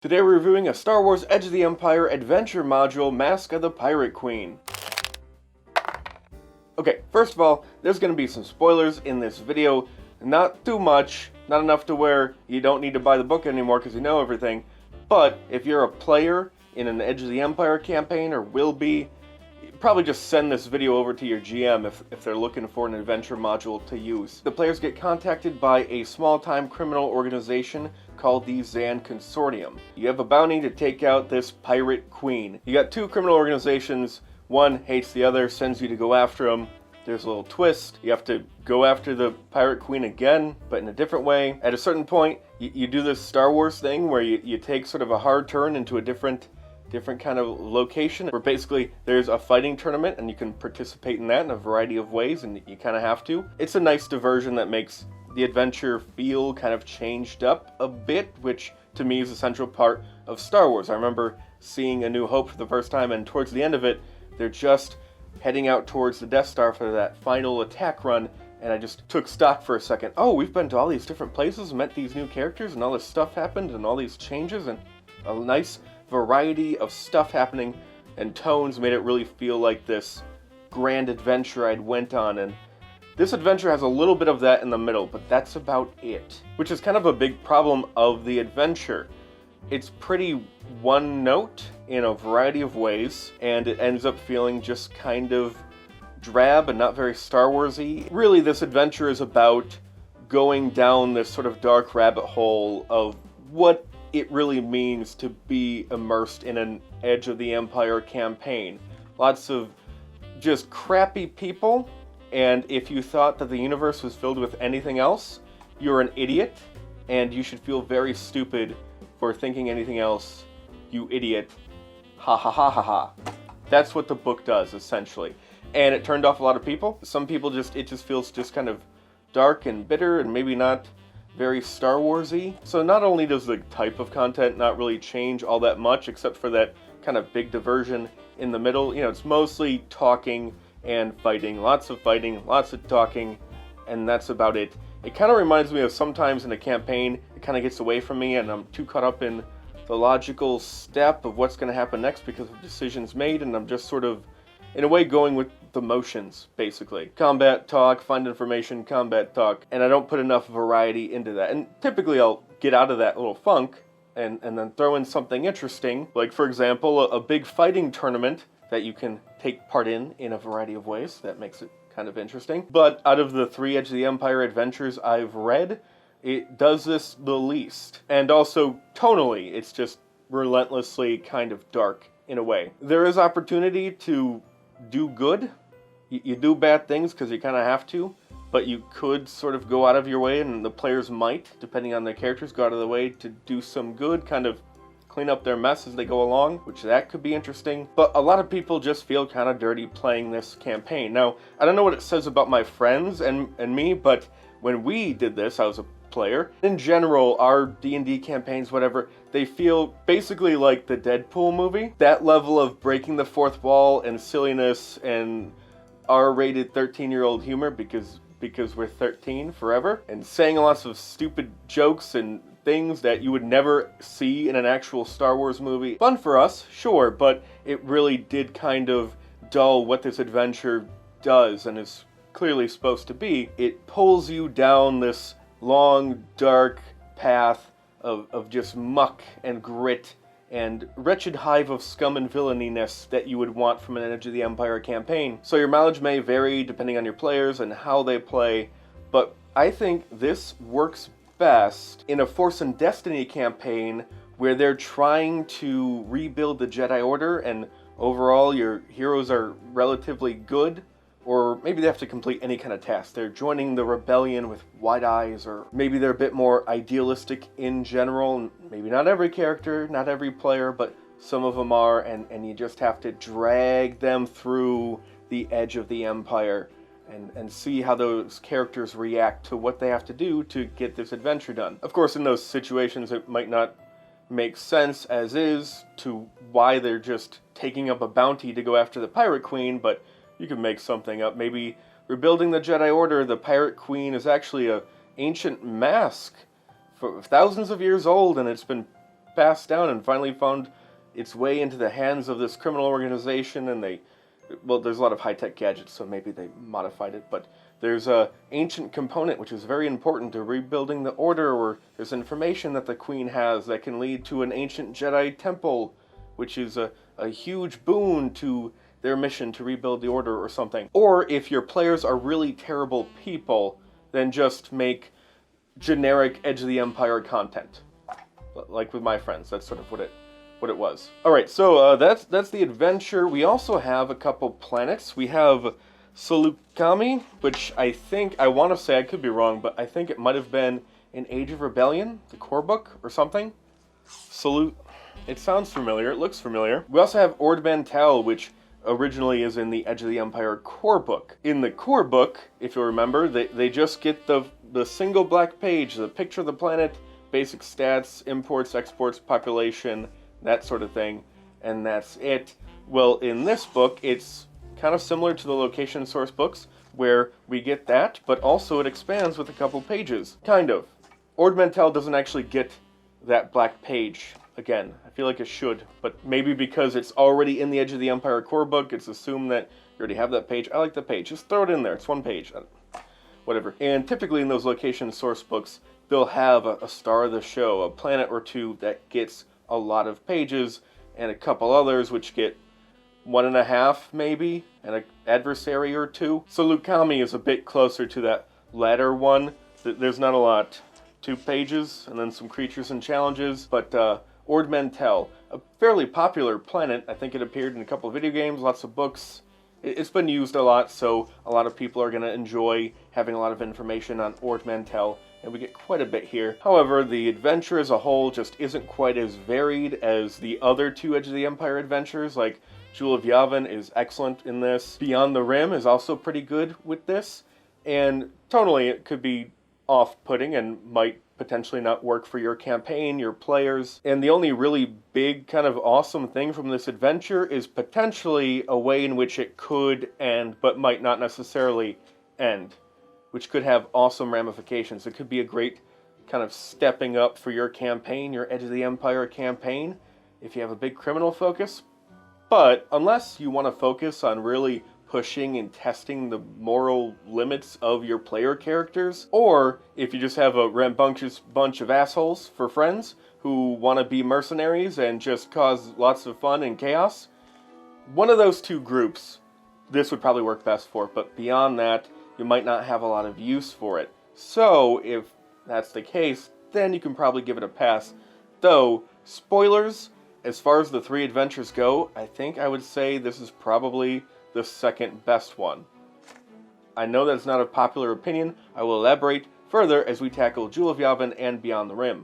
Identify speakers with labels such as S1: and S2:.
S1: Today we're reviewing a Star Wars Edge of the Empire adventure module, Mask of the Pirate Queen. Okay, first of all, there's going to be some spoilers in this video. Not too much, not enough to where you don't need to buy the book anymore because you know everything. But if you're a player in an Edge of the Empire campaign, or will be, probably just send this video over to your GM if they're looking for an adventure module to use. The players get contacted by a small-time criminal organization called the Zan Consortium. You have a bounty to take out this pirate queen. You got two criminal organizations, one hates the other, sends you to go after them. There's a little twist. You have to go after the pirate queen again, but in a different way. At a certain point, you do this Star Wars thing where you take sort of a hard turn into a different kind of location, where basically there's a fighting tournament and you can participate in that in a variety of ways, and you kind of have to. It's a nice diversion that makes the adventure feel kind of changed up a bit, which to me is a central part of Star Wars. I remember seeing A New Hope for the first time, and towards the end of it, they're just heading out towards the Death Star for that final attack run, and I just took stock for a second. Oh, we've been to all these different places, met these new characters, and all this stuff happened, and all these changes, and a nice variety of stuff happening, and tones made it really feel like this grand adventure I'd went on. And this adventure has a little bit of that in the middle, but that's about it, which is kind of a big problem of the adventure. It's pretty one note in a variety of ways, and it ends up feeling just kind of drab and not very Star Warsy. Really, this adventure is about going down this sort of dark rabbit hole of what it really means to be immersed in an Edge of the Empire campaign. Lots of just crappy people, and if you thought that the universe was filled with anything else, you're an idiot, and you should feel very stupid for thinking anything else, you idiot. Ha ha ha ha ha. That's what the book does, essentially. And it turned off a lot of people. Some people it just feels just kind of dark and bitter and maybe not very Star Warsy. So not only does the type of content not really change all that much, except for that kind of big diversion in the middle, it's mostly talking and fighting, lots of talking, and that's about it. It kind of reminds me of sometimes in a campaign, it kind of gets away from me and I'm too caught up in the logical step of what's going to happen next because of decisions made, and I'm just sort of, in a way, going with the motions, basically. Combat talk, find information, combat talk, and I don't put enough variety into that. And typically I'll get out of that little funk and then throw in something interesting, like, for example, a big fighting tournament that you can take part in a variety of ways. That makes it kind of interesting. But out of the 3 Edge of the Empire adventures I've read, it does this the least. And also, tonally, it's just relentlessly kind of dark in a way. There is opportunity to do good. You do bad things because you kind of have to, but you could sort of go out of your way, and the players might, depending on their characters, go out of the way to do some good, kind of clean up their mess as they go along, which that could be interesting. But a lot of people just feel kind of dirty playing this campaign. Now, I don't know what it says about my friends and me, but when we did this, I was a player. In general, our D&D campaigns, whatever, they feel basically like the Deadpool movie. That level of breaking the fourth wall and silliness and R-rated 13-year-old humor because we're 13 forever, and saying lots of stupid jokes and things that you would never see in an actual Star Wars movie. Fun for us, sure, but it really did kind of dull what this adventure does and is clearly supposed to be. It pulls you down this long, dark path of just muck and grit and wretched hive of scum and villaininess that you would want from an Edge of the Empire campaign. So your mileage may vary depending on your players and how they play, but I think this works best in a Force and Destiny campaign where they're trying to rebuild the Jedi Order and overall your heroes are relatively good, or maybe they have to complete any kind of task. They're joining the rebellion with wide eyes, or maybe they're a bit more idealistic in general. Maybe not every character, not every player, but some of them are, and you just have to drag them through the Edge of the Empire and see how those characters react to what they have to do to get this adventure done. Of course, in those situations, it might not make sense as is to why they're just taking up a bounty to go after the Pirate Queen, but you can make something up. Maybe rebuilding the Jedi Order, the Pirate Queen is actually an ancient mask for thousands of years old, and it's been passed down and finally found its way into the hands of this criminal organization, and well, there's a lot of high-tech gadgets, so maybe they modified it, but there's a ancient component which is very important to rebuilding the Order, or there's information that the Queen has that can lead to an ancient Jedi temple, which is a huge boon to their mission to rebuild the Order or something. Or if your players are really terrible people, then just make generic Edge of the Empire content. Like with my friends, that's sort of what it was. Alright, so that's the adventure. We also have a couple planets. We have Salukami, which I want to say, I could be wrong, but I think it might have been in Age of Rebellion, the core book, or something. It sounds familiar, it looks familiar. We also have Ord Mantell, which originally is in the Edge of the Empire core book. In the core book, if you remember, they just get the single black page, the picture of the planet, basic stats, imports, exports, population, that sort of thing, and that's it. Well, in this book, it's kind of similar to the location source books, where we get that, but also it expands with a couple pages. Kind of. Ord Mantell doesn't actually get that black page again. I feel like it should, but maybe because it's already in the Edge of the Empire core book, it's assumed that you already have that page. I like the page. Just throw it in there. It's one page. Whatever. And typically in those location source books, they'll have a star of the show, a planet or two that gets a lot of pages, and a couple others which get 1.5 maybe, and an adversary or two. So Salukami is a bit closer to that latter one. There's not a lot. 2 pages, and then some creatures and challenges, but Ord Mantell, a fairly popular planet. I think it appeared in a couple of video games, lots of books. It's been used a lot, so a lot of people are going to enjoy having a lot of information on Ord Mantell, and we get quite a bit here. However, the adventure as a whole just isn't quite as varied as the other 2 Edge of the Empire adventures. Like, Jewel of Yavin is excellent in this. Beyond the Rim is also pretty good with this, and tonally it could be off-putting and might potentially not work for your campaign, your players. And the only really big kind of awesome thing from this adventure is potentially a way in which it could end, but might not necessarily end, which could have awesome ramifications. It could be a great kind of stepping up for your campaign, your Edge of the Empire campaign, if you have a big criminal focus. But unless you want to focus on really pushing and testing the moral limits of your player characters, or if you just have a rambunctious bunch of assholes for friends who want to be mercenaries and just cause lots of fun and chaos, one of those 2 groups this would probably work best for, but beyond that, you might not have a lot of use for it. So if that's the case, then you can probably give it a pass. Though, spoilers, as far as the 3 adventures go, I think I would say this is probably the second best one. I know that's not a popular opinion. I will elaborate further as we tackle Jewel of Yavin and Beyond the Rim.